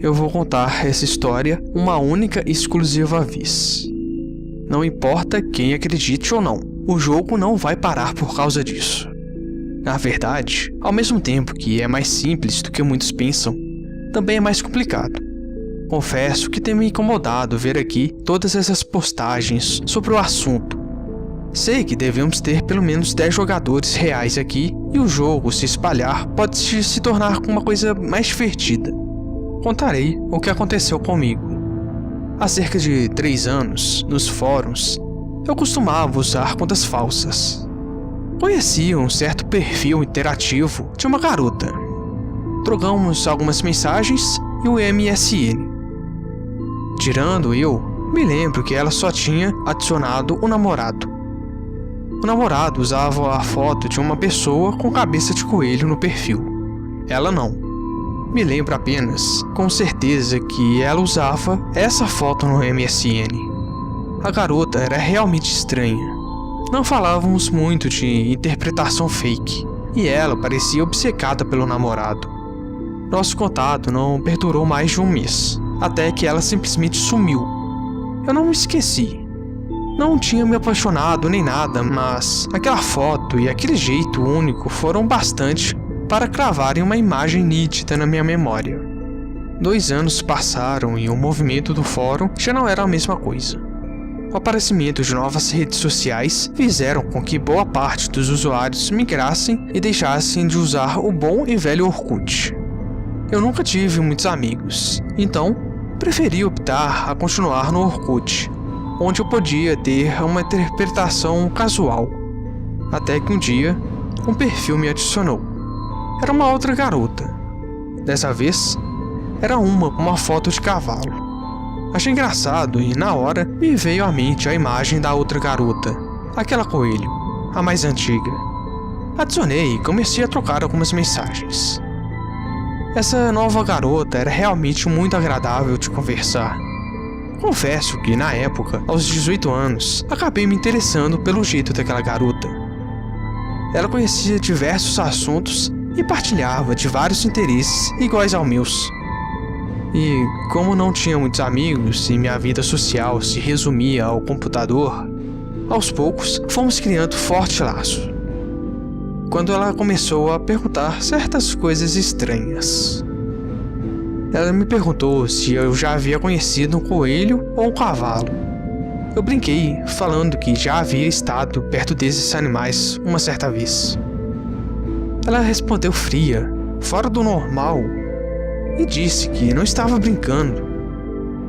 eu vou contar essa história uma única e exclusiva vez. Não importa quem acredite ou não, o jogo não vai parar por causa disso. Na verdade, ao mesmo tempo que é mais simples do que muitos pensam, também é mais complicado. Confesso que tem me incomodado ver aqui todas essas postagens sobre o assunto. Sei que devemos ter pelo menos 10 jogadores reais aqui e o jogo se espalhar pode se tornar uma coisa mais divertida. Contarei o que aconteceu comigo. Há cerca de 3 anos, nos fóruns, eu costumava usar contas falsas. Conheci um certo perfil interativo de uma garota. Trocamos algumas mensagens e o MSN. Tirando eu, me lembro que ela só tinha adicionado um namorado. O namorado usava a foto de uma pessoa com cabeça de coelho no perfil. Ela não. Me lembro apenas, com certeza, que ela usava essa foto no MSN. A garota era realmente estranha. Não falávamos muito de interpretação fake, e ela parecia obcecada pelo namorado. Nosso contato não perdurou mais de um mês, até que ela simplesmente sumiu. Eu não me esqueci. Não tinha me apaixonado nem nada, mas aquela foto e aquele jeito único foram bastante para cravarem uma imagem nítida na minha memória. 2 anos passaram e o movimento do fórum já não era a mesma coisa. O aparecimento de novas redes sociais fizeram com que boa parte dos usuários migrassem e deixassem de usar o bom e velho Orkut. Eu nunca tive muitos amigos, então preferi optar a continuar no Orkut, onde eu podia ter uma interpretação casual. Até que um dia, um perfil me adicionou. Era uma outra garota. Dessa vez, era uma com uma foto de cavalo. Achei engraçado e, na hora, me veio à mente a imagem da outra garota, aquela coelho, a mais antiga. Adicionei e comecei a trocar algumas mensagens. Essa nova garota era realmente muito agradável de conversar. Confesso que, na época, aos 18 anos, acabei me interessando pelo jeito daquela garota. Ela conhecia diversos assuntos e partilhava de vários interesses iguais aos meus. E, como não tinha muitos amigos e minha vida social se resumia ao computador, aos poucos fomos criando forte laço. Quando ela começou a perguntar certas coisas estranhas. Ela me perguntou se eu já havia conhecido um coelho ou um cavalo. Eu brinquei, falando que já havia estado perto desses animais uma certa vez. Ela respondeu fria, fora do normal, e disse que não estava brincando.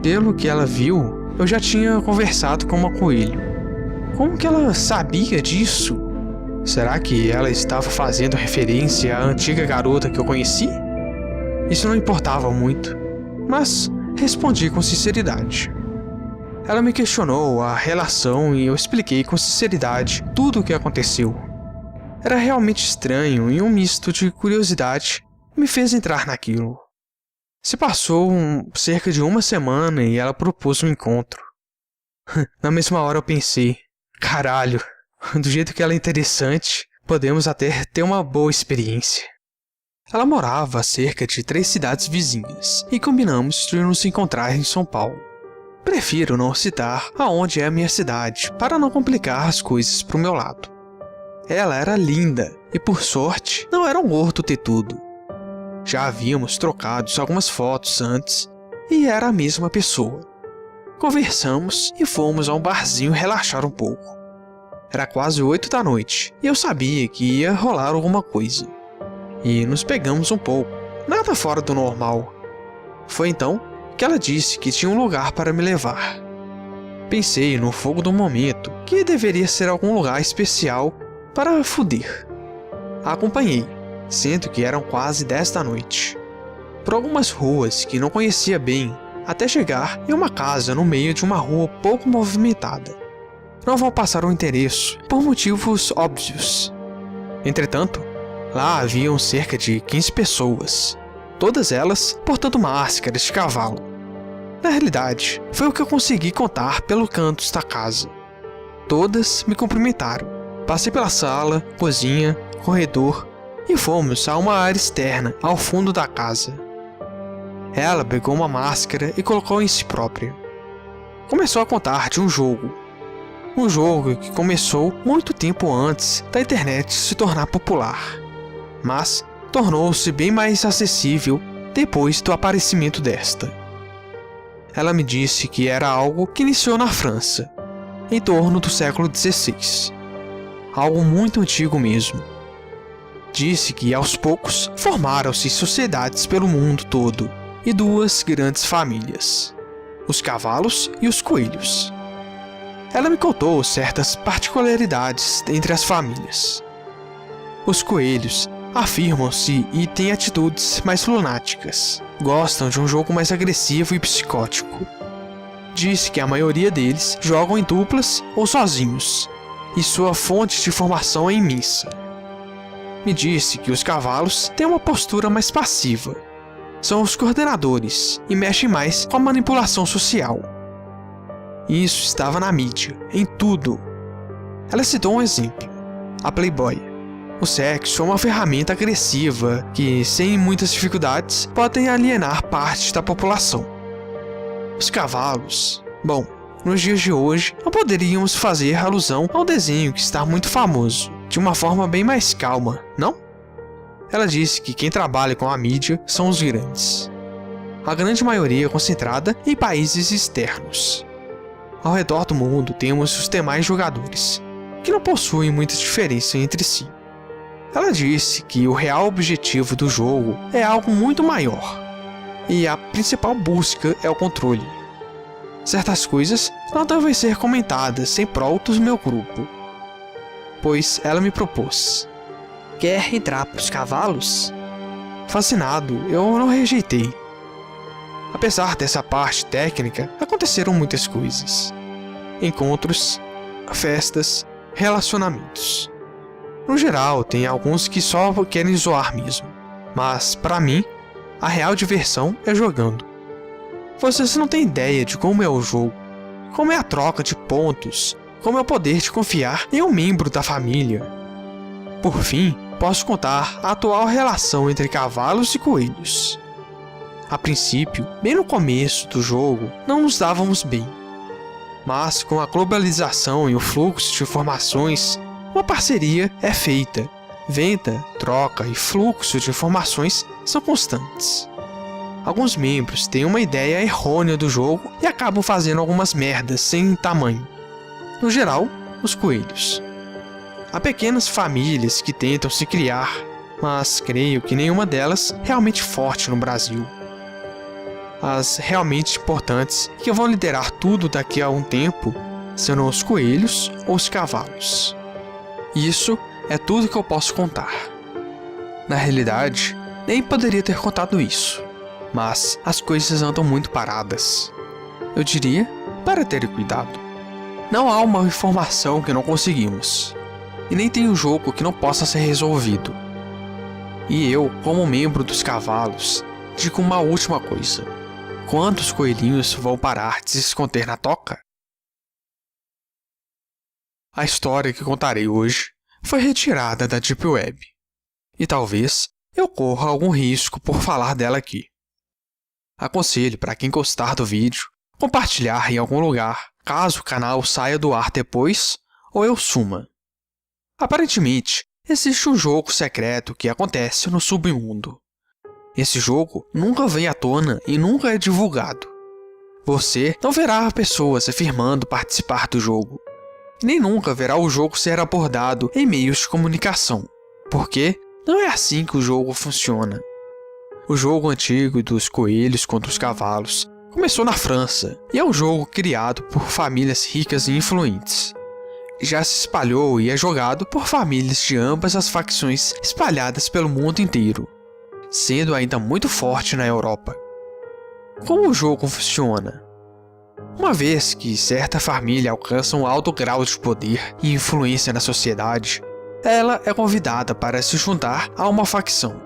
Pelo que ela viu, eu já tinha conversado com uma coelho. Como que ela sabia disso? Será que ela estava fazendo referência à antiga garota que eu conheci? Isso não importava muito, mas respondi com sinceridade. Ela me questionou a relação e eu expliquei com sinceridade tudo o que aconteceu. Era realmente estranho e um misto de curiosidade me fez entrar naquilo. Se passou cerca de 1 semana e ela propôs um encontro. Na mesma hora eu pensei, caralho, do jeito que ela é interessante, podemos até ter uma boa experiência. Ela morava a cerca de 3 cidades vizinhas e combinamos de nos encontrar em São Paulo. Prefiro não citar aonde é a minha cidade para não complicar as coisas pro meu lado. Ela era linda e, por sorte, não era um gordo tetudo. Já havíamos trocado algumas fotos antes e era a mesma pessoa. Conversamos e fomos a um barzinho relaxar um pouco. Era quase 8 da noite e eu sabia que ia rolar alguma coisa. E nos pegamos um pouco, nada fora do normal. Foi então que ela disse que tinha um lugar para me levar. Pensei no fogo do momento, que deveria ser algum lugar especial para fuder. A acompanhei, sendo que eram quase 10 da noite. Por algumas ruas que não conhecia bem, até chegar em uma casa no meio de uma rua pouco movimentada. Não vou passar o endereço, por motivos óbvios. Entretanto, lá haviam cerca de 15 pessoas, todas elas portando máscaras de cavalo. Na realidade, foi o que eu consegui contar pelo canto da casa. Todas me cumprimentaram. Passei pela sala, cozinha, corredor e fomos a uma área externa, ao fundo da casa. Ela pegou uma máscara e colocou em si própria. Começou a contar de um jogo. Um jogo que começou muito tempo antes da internet se tornar popular, mas tornou-se bem mais acessível depois do aparecimento desta. Ela me disse que era algo que iniciou na França, em torno do século XVI. Algo muito antigo mesmo. Disse que aos poucos formaram-se sociedades pelo mundo todo e duas grandes famílias, os cavalos e os coelhos. Ela me contou certas particularidades entre as famílias. Os coelhos afirmam-se e têm atitudes mais lunáticas. Gostam de um jogo mais agressivo e psicótico. Disse que a maioria deles jogam em duplas ou sozinhos, e sua fonte de informação é imensa. Me disse que os cavalos têm uma postura mais passiva. São os coordenadores e mexem mais com a manipulação social. Isso estava na mídia, em tudo. Ela citou um exemplo: a Playboy. O sexo é uma ferramenta agressiva que, sem muitas dificuldades, podem alienar parte da população. Os cavalos... Bom, nos dias de hoje, não poderíamos fazer alusão ao desenho que está muito famoso, de uma forma bem mais calma, não? Ela disse que quem trabalha com a mídia são os grandes. A grande maioria é concentrada em países externos. Ao redor do mundo temos os demais jogadores, que não possuem muita diferença entre si. Ela disse que o real objetivo do jogo é algo muito maior, e a principal busca é o controle. Certas coisas não devem ser comentadas em prol do meu grupo, pois ela me propôs: quer entrar para os cavalos? Fascinado, eu não rejeitei. Apesar dessa parte técnica, aconteceram muitas coisas. Encontros, festas, relacionamentos. No geral, tem alguns que só querem zoar mesmo. Mas, para mim, a real diversão é jogando. Vocês não têm ideia de como é o jogo, como é a troca de pontos, como é o poder de confiar em um membro da família. Por fim, posso contar a atual relação entre cavalos e coelhos. A princípio, bem no começo do jogo, não nos dávamos bem. Mas com a globalização e o fluxo de informações, uma parceria é feita. Venda, troca e fluxo de informações são constantes. Alguns membros têm uma ideia errônea do jogo e acabam fazendo algumas merdas sem tamanho. No geral, os coelhos. Há pequenas famílias que tentam se criar, mas creio que nenhuma delas é realmente forte no Brasil. As realmente importantes que vão liderar tudo daqui a um tempo serão os coelhos ou os cavalos. Isso é tudo que eu posso contar. Na realidade, nem poderia ter contado isso, mas as coisas andam muito paradas. Eu diria para ter cuidado. Não há uma informação que não conseguimos, e nem tem um jogo que não possa ser resolvido. E eu, como membro dos cavalos, digo uma última coisa: quantos coelhinhos vão parar de se esconder na toca? A história que contarei hoje foi retirada da Deep Web, e talvez eu corra algum risco por falar dela aqui. Aconselho para quem gostar do vídeo, compartilhar em algum lugar, caso o canal saia do ar depois ou eu suma. Aparentemente, existe um jogo secreto que acontece no submundo. Esse jogo nunca vem à tona e nunca é divulgado. Você não verá pessoas afirmando participar do jogo, nem nunca verá o jogo ser abordado em meios de comunicação, porque não é assim que o jogo funciona. O jogo antigo dos coelhos contra os cavalos começou na França e é um jogo criado por famílias ricas e influentes. Já se espalhou e é jogado por famílias de ambas as facções espalhadas pelo mundo inteiro, sendo ainda muito forte na Europa. Como o jogo funciona? Uma vez que certa família alcança um alto grau de poder e influência na sociedade, ela é convidada para se juntar a uma facção.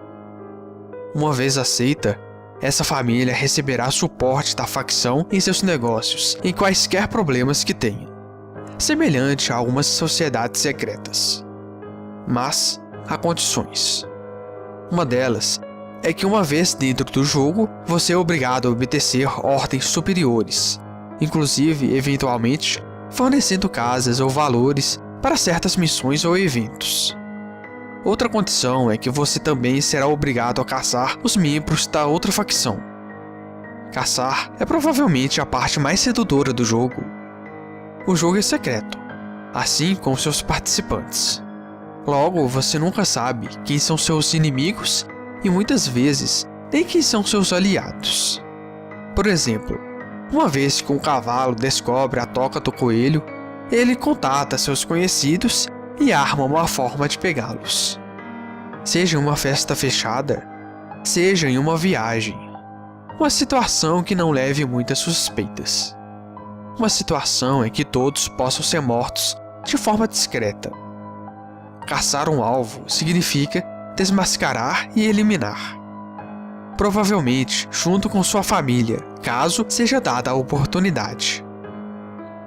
Uma vez aceita, essa família receberá suporte da facção em seus negócios e quaisquer problemas que tenha, semelhante a algumas sociedades secretas. Mas há condições. Uma delas é que uma vez dentro do jogo, você é obrigado a obedecer ordens superiores, inclusive, eventualmente, fornecendo casas ou valores para certas missões ou eventos. Outra condição é que você também será obrigado a caçar os membros da outra facção. Caçar é provavelmente a parte mais sedutora do jogo. O jogo é secreto, assim como seus participantes. Logo, você nunca sabe quem são seus inimigos e muitas vezes nem quem são seus aliados. Por exemplo, uma vez que um cavalo descobre a toca do coelho, ele contata seus conhecidos e arma uma forma de pegá-los. Seja em uma festa fechada, seja em uma viagem. Uma situação que não leve muitas suspeitas. Uma situação em que todos possam ser mortos de forma discreta. Caçar um alvo significa desmascarar e eliminar. Provavelmente junto com sua família, caso seja dada a oportunidade.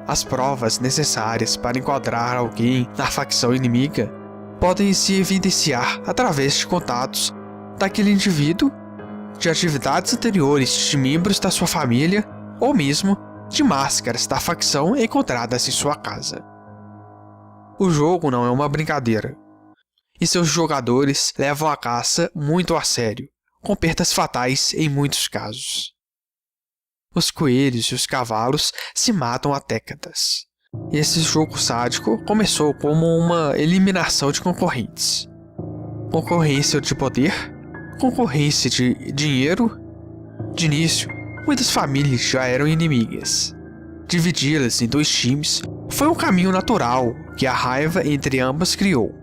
As provas necessárias para enquadrar alguém na facção inimiga podem se evidenciar através de contatos daquele indivíduo, de atividades anteriores de membros da sua família ou mesmo de máscaras da facção encontradas em sua casa. O jogo não é uma brincadeira, e seus jogadores levam a caça muito a sério, com perdas fatais em muitos casos. Os coelhos e os cavalos se matam há décadas. Esse jogo sádico começou como uma eliminação de concorrentes. Concorrência de poder, concorrência de dinheiro. De início, muitas famílias já eram inimigas. Dividi-las em dois times foi um caminho natural que a raiva entre ambas criou.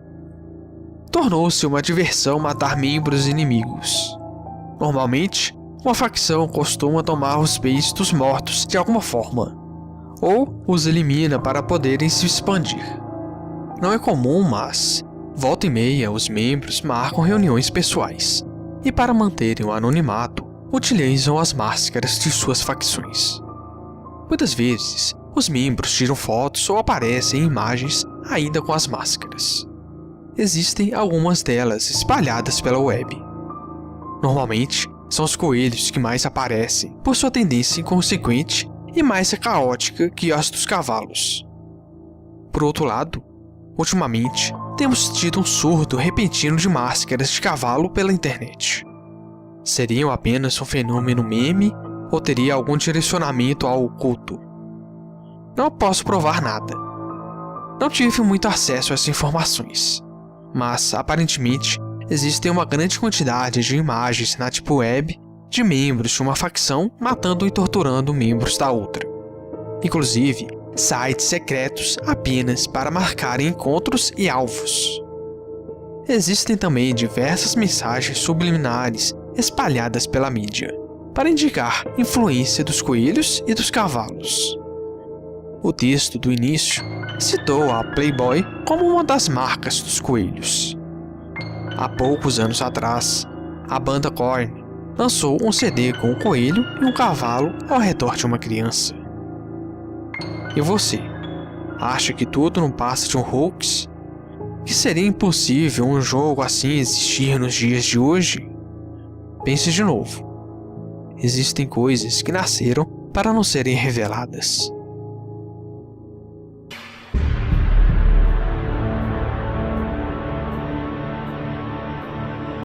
Tornou-se uma diversão matar membros inimigos. Normalmente, uma facção costuma tomar os bens dos mortos de alguma forma, ou os elimina para poderem se expandir. Não é comum, mas, volta e meia, os membros marcam reuniões pessoais, e para manterem o anonimato, utilizam as máscaras de suas facções. Muitas vezes, os membros tiram fotos ou aparecem em imagens ainda com as máscaras. Existem algumas delas espalhadas pela web. Normalmente, são os coelhos que mais aparecem, por sua tendência inconsequente e mais caótica que as dos cavalos. Por outro lado, ultimamente, temos tido um surto repentino de máscaras de cavalo pela internet. Seriam apenas um fenômeno meme ou teria algum direcionamento ao oculto? Não posso provar nada. Não tive muito acesso a essas informações, mas aparentemente existem uma grande quantidade de imagens na Deep Web de membros de uma facção matando e torturando membros da outra. Inclusive, sites secretos apenas para marcarem encontros e alvos. Existem também diversas mensagens subliminares espalhadas pela mídia, para indicar influência dos coelhos e dos cavalos. O texto do início citou a Playboy como uma das marcas dos coelhos. Há poucos anos atrás, a banda Korn lançou um CD com um coelho e um cavalo ao redor de uma criança. E você? Acha que tudo não passa de um hoax? Que seria impossível um jogo assim existir nos dias de hoje? Pense de novo. Existem coisas que nasceram para não serem reveladas.